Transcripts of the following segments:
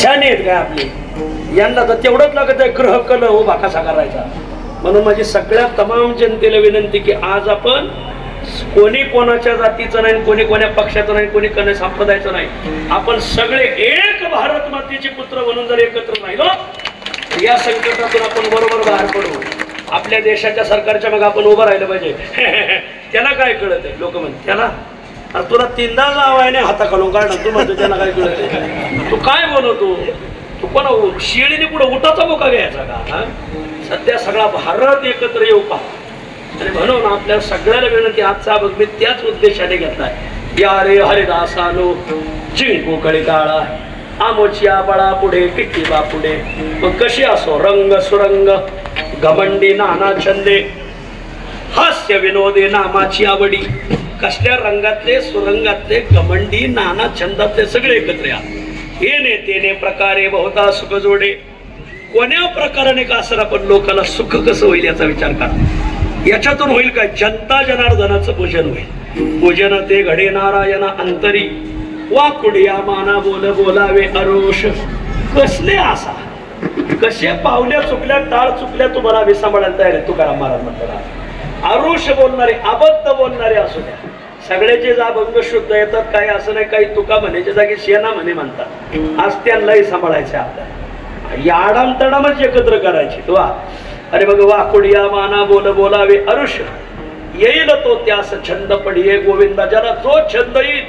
छान आहेत काय आपले यांना तर तेवढंच लागत आहे ग्रह कल उभा कसा करायचा. म्हणून माझी सगळ्या तमाम जनतेला विनंती की आज आपण कोणी कोणाच्या जातीचं नाही, कोणी कोण्या पक्षाचं नाही, कोणी कोण्या संप्रदायाचं नाही, आपण सगळे एक भारत मातेचे पुत्र म्हणून जर एकत्र राहिलो या संकटातून आपण बरोबर बाहेर पडू. आपल्या देशाच्या सरकारच्या मग आपण उभं राहिलं पाहिजे. त्याला काय कळत आहे लोक म्हणतात त्याला अरे तुला तीनदा जावायने हाता खालून काढणार तू म्हणतो त्याला काय कळत आहे. तू काय बोलवतो तू कोणा शिळीने पुढे उठाचा बोका घ्यायचा का. सध्या सगळा भारत एकत्र येऊ पा आणि म्हणून आपल्या सगळ्याला विनंती आजचा बघ मी त्याच उद्देशाने घेतलाय. या रे हरिदासानो जिंकू कळी काळा आमोचिया बळा पुढे किती बा पुढे. मग कशी असो रंग सुरंग घमंडी नाना छंदे हास्य विनोदे नामाची आवडी. कसल्या रंगातले सुरंगातले घमंडी नाना छंदातले सगळे एकत्र या. हे नेतेने प्रकारे बहुता सुख जोडे. कोण्या प्रकाराने का असं आपण लोकांना सुख कसं होईल याचा विचार करा. याच्यातून होईल काय जनता जनार्दनाचं पूजन होईल. पूजन ते घडे नारायण अंतरी वाकुडिया माना बोल बोलावे अरोष. कसले असा कसे पावल्या चुकल्या टाळ चुकल्या तुम्हाला मी सांभाळायला तयार आहे. तुकाराम महाराज म्हणतात अरुष बोलणारे अबद्ध बोलणारे असू द्या सगळ्याचे अभंग शुद्ध येतात. काही असं नाही काही तुका म्हणण्याच्या जागी शेणा म्हणे म्हणतात. आज त्यांनाही सांभाळायचे आपल्याला याडाम तडामच एकत्र करायचे. वा अरे बघ वाकुडिया माना बोल बोलावे अरुष येईल तो त्यास छंद पडिये गोविंदा. ज्याला जो छंद येईल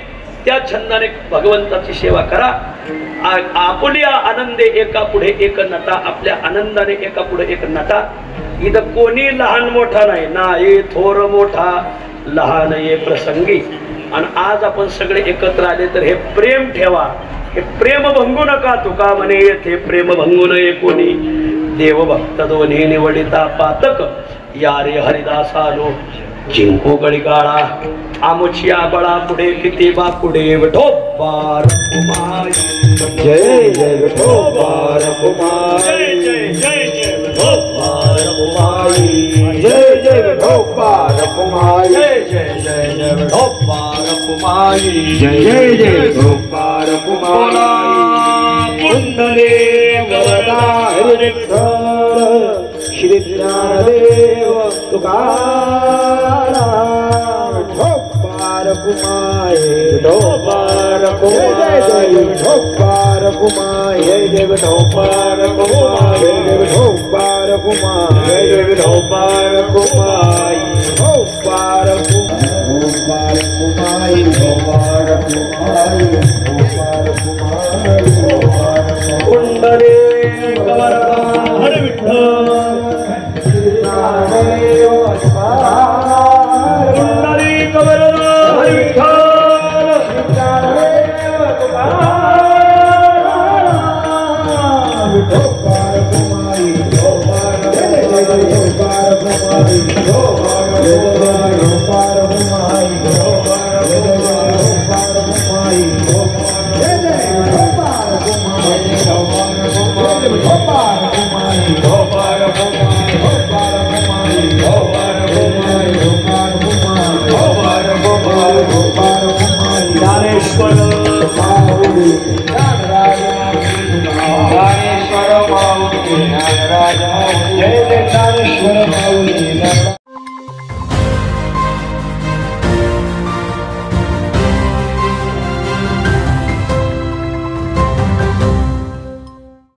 त्या छंदाने भगवंताची सेवा करा. आपुल्या आनंदे एका पुढे एक नटा. आपल्या आनंदाने एका पुढे एक नटा. इथं कोणी लहान मोठा नाही ना ये थोर मोठा लहान ये प्रसंगी. आणि आज आपण सगळे एकत्र आले तर हे प्रेम ठेवा. हे प्रेम भंगू नका. तुका म्हणे येथे प्रेम भंगू नये कोणी. देवभक्त दोन्ही निवडिता पातक या रे हरिदासानो जिंकू गळी काळा आमुचिया बळा पुढे किती बा पुढे. विठोबार कुमार जय जय विठोबार कुमार जय जय जय जय विठोबार कुमार जय जय विठोबार कुमार जय जय जय जय विठोबार कुमार जय जय जय विठोबार कुमार. पुंडले वरदा विठ्ठल श्री ज्ञानदेव तुकाराम विठोबार कुमार विठोबार कुमार जय विठोबार कुमार जय जय विठोबार कुमार जय विठोबार कुमार जय विठोबार कुमार विठोबार कुमार विठोबार कुमार विठोबार कुमार. कुंडले वरदा हरी विठ्ठल कुंडली वरदा हरी विठ्ठल विठोबार कुमारी विठोबार कुमारी विठोबार कुमारी